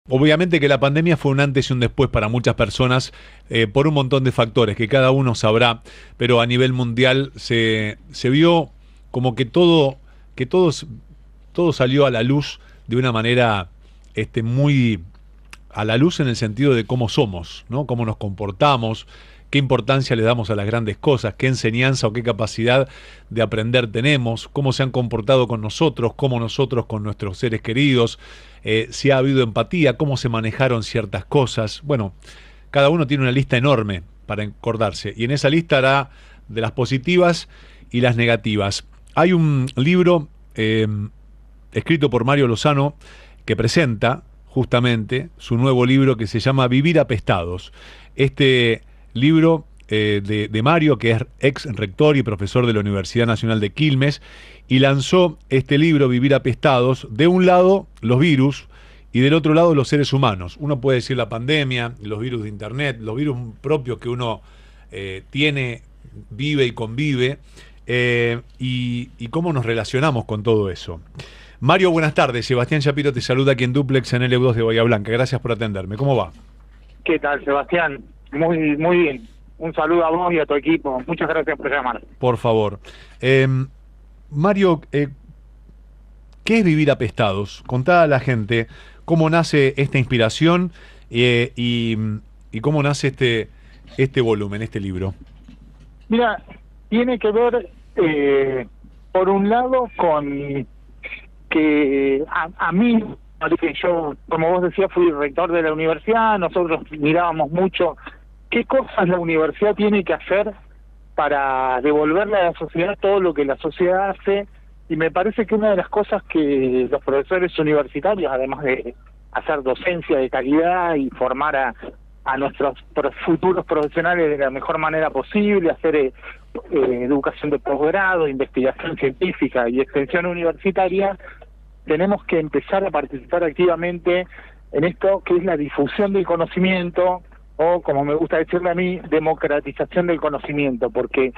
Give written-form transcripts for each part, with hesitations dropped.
obviamente que la pandemia fue un antes y un después para muchas personas por un montón de factores que cada uno sabrá, pero a nivel mundial se vio como que todo salió a la luz de una manera muy a la luz en el sentido de cómo somos, ¿no? Cómo nos comportamos, qué importancia le damos a las grandes cosas, qué enseñanza o qué capacidad de aprender tenemos, cómo se han comportado con nosotros, cómo nosotros con nuestros seres queridos, si ha habido empatía, cómo se manejaron ciertas cosas. Bueno, cada uno tiene una lista enorme para acordarse, y en esa lista hará de las positivas y las negativas. Hay un libro escrito por Mario Lozano que presenta justamente su nuevo libro que se llama Vivir apestados. Este libro de Mario, que es ex rector y profesor de la Universidad Nacional de Quilmes, y lanzó este libro, Vivir apestados, de un lado los virus y del otro lado los seres humanos. Uno puede decir la pandemia, los virus de internet, los virus propios que uno tiene, vive y convive, y cómo nos relacionamos con todo eso. Mario, buenas tardes. Sebastián Shapiro te saluda aquí en Duplex en L2 de Bahía Blanca. Gracias por atenderme. ¿Cómo va? ¿Qué tal, Sebastián? Muy bien. Un saludo a vos y a tu equipo. Muchas gracias por llamar. Por favor. Mario, ¿qué es Vivir apestados? Contá a la gente cómo nace esta inspiración y cómo nace este volumen, este libro. Mira, tiene que ver, por un lado, con que a mí, que yo, como vos decías, fui rector de la universidad, nosotros mirábamos mucho qué cosas la universidad tiene que hacer para devolverle a la sociedad todo lo que la sociedad hace, y me parece que una de las cosas que los profesores universitarios, además de hacer docencia de calidad y formar a nuestros futuros profesionales de la mejor manera posible, hacer educación de posgrado, investigación científica y extensión universitaria, tenemos que empezar a participar activamente en esto que es la difusión del conocimiento, o como me gusta decirle a mí, democratización del conocimiento, porque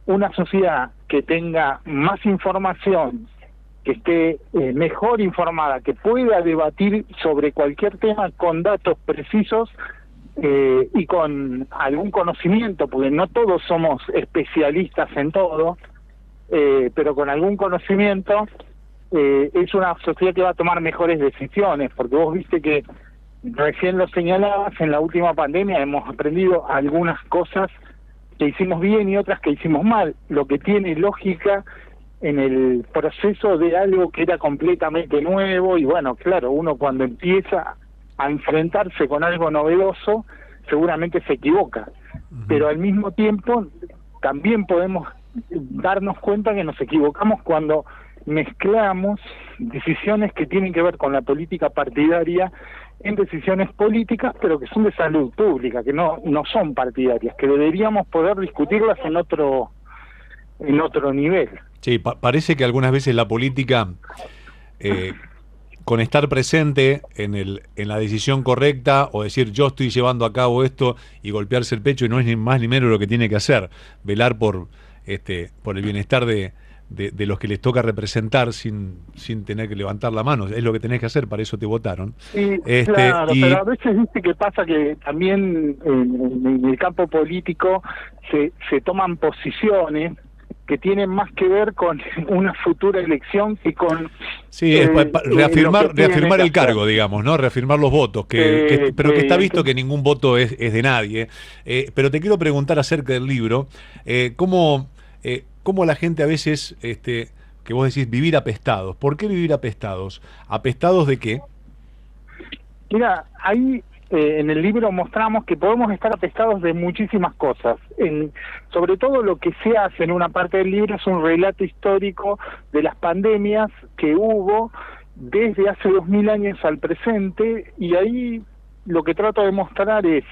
una sociedad que tenga más información, que esté mejor informada, que pueda debatir sobre cualquier tema con datos precisos y con algún conocimiento, porque no todos somos especialistas en todo, pero con algún conocimiento, es una sociedad que va a tomar mejores decisiones, porque vos viste que recién lo señalabas, en la última pandemia hemos aprendido algunas cosas que hicimos bien y otras que hicimos mal, lo que tiene lógica en el proceso de algo que era completamente nuevo. Y bueno, claro, uno cuando empieza a enfrentarse con algo novedoso seguramente se equivoca, pero al mismo tiempo también podemos darnos cuenta que nos equivocamos cuando mezclamos decisiones que tienen que ver con la política partidaria en decisiones políticas, pero que son de salud pública, que no son partidarias, que deberíamos poder discutirlas en otro nivel. Sí, parece que algunas veces la política, con estar presente en la decisión correcta, o decir yo estoy llevando a cabo esto y golpearse el pecho, y no es ni más ni menos lo que tiene que hacer, velar por el bienestar de los que les toca representar sin tener que levantar la mano. Es lo que tenés que hacer, para eso te votaron. Sí, claro, pero a veces dice que pasa que también en el campo político se toman posiciones que tienen más que ver con una futura elección que con... Sí, reafirmar el cargo, digamos, ¿no? Reafirmar los votos, pero que está visto que ningún voto es de nadie. Pero te quiero preguntar acerca del libro, ¿cómo la gente a veces, que vos decís, vivir apestados? ¿Por qué vivir apestados? ¿Apestados de qué? Mira, ahí en el libro mostramos que podemos estar apestados de muchísimas cosas. Sobre todo lo que se hace en una parte del libro es un relato histórico de las pandemias que hubo desde hace 2000 años al presente, y ahí lo que trato de mostrar es,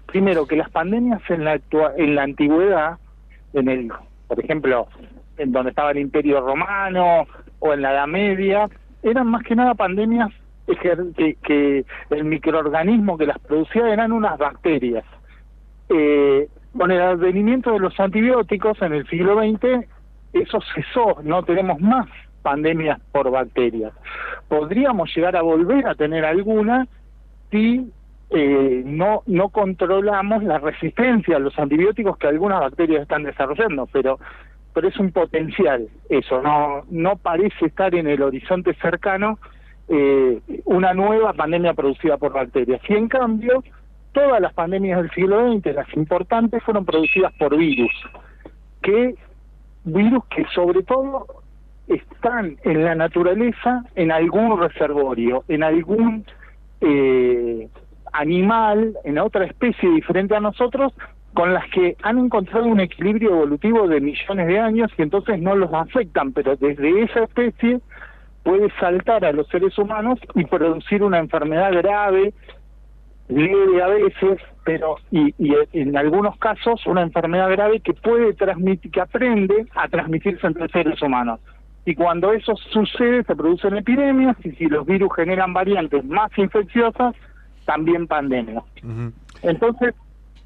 primero, que las pandemias en la antigüedad, por ejemplo, en donde estaba el Imperio Romano o en la Edad Media, eran más que nada pandemias que el microorganismo que las producía eran unas bacterias. Con el advenimiento de los antibióticos en el siglo XX, eso cesó, no tenemos más pandemias por bacterias. Podríamos llegar a volver a tener alguna si no controlamos la resistencia a los antibióticos que algunas bacterias están desarrollando, pero es un potencial eso, no parece estar en el horizonte cercano una nueva pandemia producida por bacterias. Y en cambio, todas las pandemias del siglo XX, las importantes, fueron producidas por virus que sobre todo están en la naturaleza, en algún reservorio, en algún animal, en otra especie diferente a nosotros, con las que han encontrado un equilibrio evolutivo de millones de años y entonces no los afectan, pero desde esa especie puede saltar a los seres humanos y producir una enfermedad grave, leve a veces, pero y en algunos casos una enfermedad grave que puede transmitir, que aprende a transmitirse entre seres humanos. Y cuando eso sucede se producen epidemias, y si los virus generan variantes más infecciosas, también pandemias. Ujú. Entonces,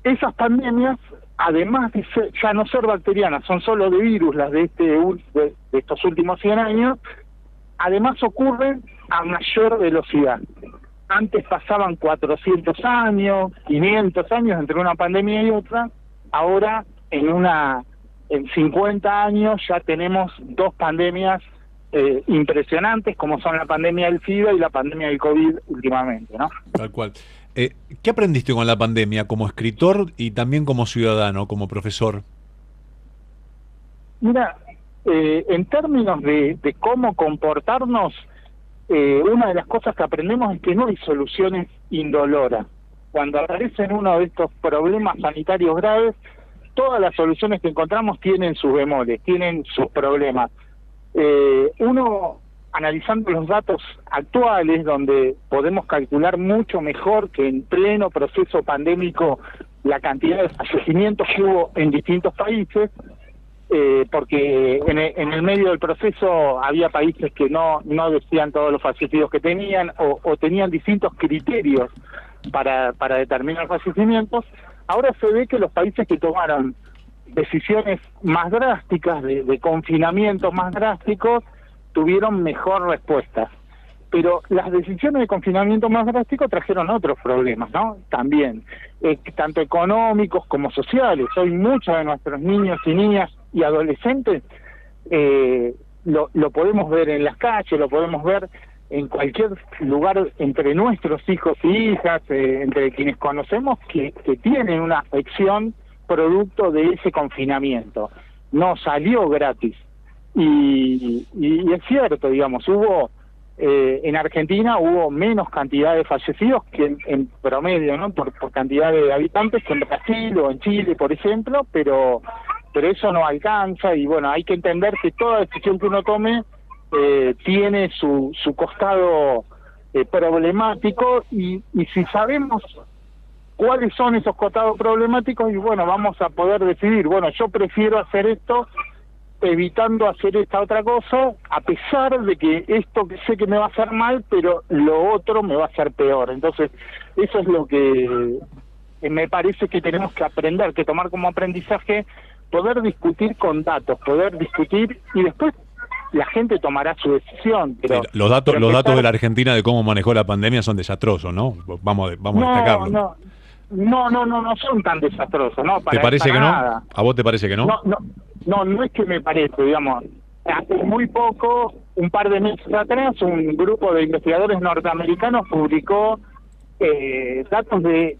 esas pandemias, además de ya no ser bacterianas, son solo de virus las de estos últimos 100 años, además ocurren a mayor velocidad. Antes pasaban 400 años, 500 años entre una pandemia y otra, ahora en 50 años ya tenemos dos pandemias impresionantes, como son la pandemia del SIDA y la pandemia del COVID últimamente, ¿no? Tal cual. ¿Qué aprendiste con la pandemia como escritor y también como ciudadano, como profesor? Mira, en términos de cómo comportarnos, una de las cosas que aprendemos es que no hay soluciones indoloras. Cuando aparecen uno de estos problemas sanitarios graves, todas las soluciones que encontramos tienen sus bemoles, tienen sus problemas. Uno, analizando los datos actuales, donde podemos calcular mucho mejor que en pleno proceso pandémico la cantidad de fallecimientos que hubo en distintos países, porque en el medio del proceso había países que no decían todos los fallecidos que tenían o tenían distintos criterios para determinar fallecimientos. Ahora se ve que los países que tomaron decisiones más drásticas, de confinamientos más drásticos, tuvieron mejor respuesta. Pero las decisiones de confinamiento más drásticos trajeron otros problemas, ¿no? También, tanto económicos como sociales. Hoy muchos de nuestros niños y niñas y adolescentes lo podemos ver en las calles, lo podemos ver en cualquier lugar entre nuestros hijos y hijas, entre quienes conocemos que tienen una afección producto de ese confinamiento. No salió gratis. Y es cierto, digamos, en Argentina hubo menos cantidad de fallecidos que en promedio, ¿no? Por cantidad de habitantes que en Brasil o en Chile, por ejemplo, pero eso no alcanza y bueno, hay que entender que toda decisión que uno tome tiene su costado problemático y si sabemos cuáles son esos costados problemáticos y bueno, vamos a poder decidir, bueno, yo prefiero hacer esto evitando hacer esta otra cosa, a pesar de que esto que sé que me va a hacer mal, pero lo otro me va a hacer peor. Entonces, eso es lo que me parece que tenemos que aprender, que tomar como aprendizaje, poder discutir con datos, poder discutir y después la gente tomará su decisión. Pero, sí, los datos de la Argentina de cómo manejó la pandemia son desastrosos, ¿no? Vamos a destacarlo. No son tan desastrosos, ¿no? ¿Te parece que nada. no? ¿A vos te parece que no? No es que me parece, digamos. Hace muy poco, un par de meses atrás, un grupo de investigadores norteamericanos publicó datos de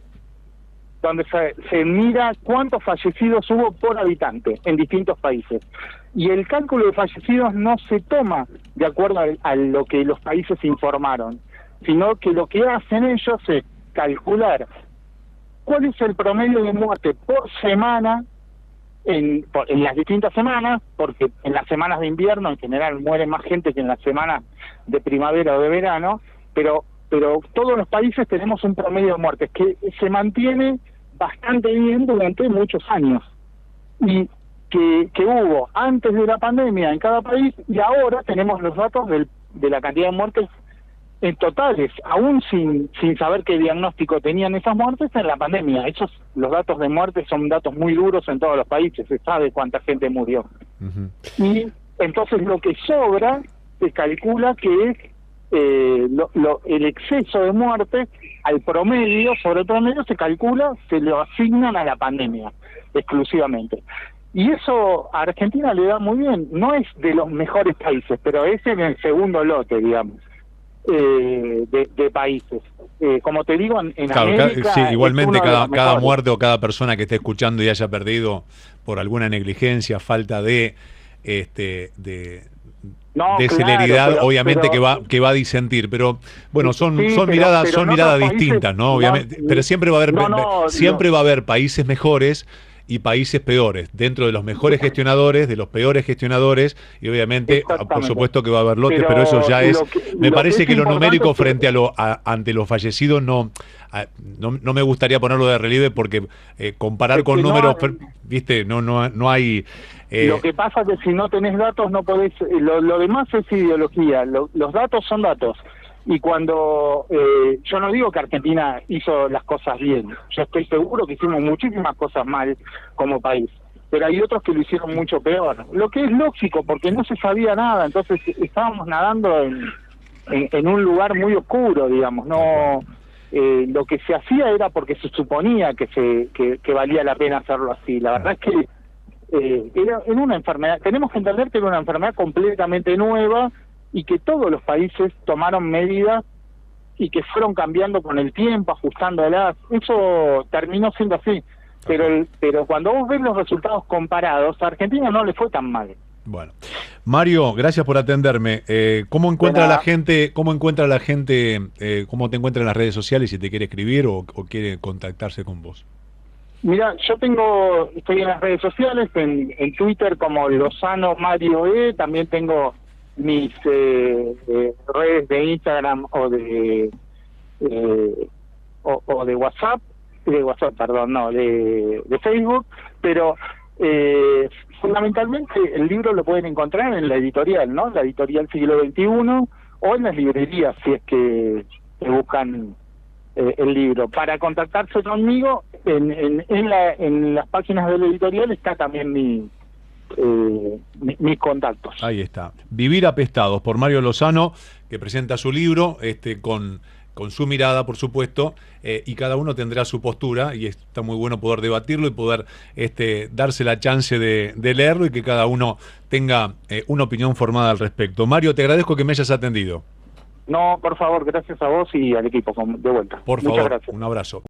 donde se mira cuántos fallecidos hubo por habitante en distintos países. Y el cálculo de fallecidos no se toma de acuerdo a lo que los países informaron, sino que lo que hacen ellos es calcular cuál es el promedio de muerte por semana en las distintas semanas, porque en las semanas de invierno en general muere más gente que en las semanas de primavera o de verano, pero todos los países tenemos un promedio de muertes que se mantiene bastante bien durante muchos años y que hubo antes de la pandemia en cada país y ahora tenemos los datos de la cantidad de muertes en totales, aún sin saber qué diagnóstico tenían esas muertes en la pandemia. Los datos de muerte son datos muy duros en todos los países, se sabe cuánta gente murió. Uh-huh. Y entonces lo que sobra se calcula que el exceso de muerte al promedio, sobre el promedio se calcula, se lo asignan a la pandemia exclusivamente. Y eso a Argentina le da muy bien. No es de los mejores países, pero es en el segundo lote, digamos, de países. Como te digo, en claro, América... sí, igualmente cada mejores. muerte o cada persona que esté escuchando y haya perdido por alguna negligencia, falta de No, de claro, celeridad, obviamente que va a disentir, pero bueno, son miradas distintas, ¿no? Obviamente, pero siempre va a haber va a haber países mejores y países peores, dentro de los mejores gestionadores, de los peores gestionadores, y obviamente, por supuesto que va a haber lotes, pero eso ya es... Me parece que lo numérico frente ante los fallecidos no me gustaría ponerlo de relieve porque comparar con números, viste, no hay... Lo que pasa es que si no tenés datos no podés... Lo demás es ideología, los datos son datos. Y cuando yo no digo que Argentina hizo las cosas bien, yo estoy seguro que hicimos muchísimas cosas mal como país, pero hay otros que lo hicieron mucho peor, lo que es lógico porque no se sabía nada, entonces estábamos nadando en un lugar muy oscuro, digamos, no lo que se hacía era porque se suponía que valía la pena hacerlo así. La verdad es que era en una enfermedad, tenemos que entender que era una enfermedad completamente nueva y que todos los países tomaron medidas y que fueron cambiando con el tiempo, ajustándolas. Eso terminó siendo así. Pero cuando vos ves los resultados comparados, a Argentina no le fue tan mal. Bueno, Mario, gracias por atenderme. ¿Cómo encuentra la gente, cómo te encuentra en las redes sociales si te quiere escribir o quiere contactarse con vos? Mira, estoy en las redes sociales, en Twitter como Lozano Mario también tengo mis redes de Instagram o de WhatsApp, de Facebook, pero fundamentalmente el libro lo pueden encontrar en la editorial, ¿no? La editorial Siglo XXI o en las librerías si es que buscan el libro. Para contactarse conmigo en las páginas de la editorial está también mis contactos. Ahí está. Vivir apestados, por Mario Lozano, que presenta su libro con su mirada, por supuesto, y cada uno tendrá su postura, y está muy bueno poder debatirlo y poder darse la chance de leerlo y que cada uno tenga una opinión formada al respecto. Mario, te agradezco que me hayas atendido. No, por favor, gracias a vos y al equipo, de vuelta. Por favor, un abrazo.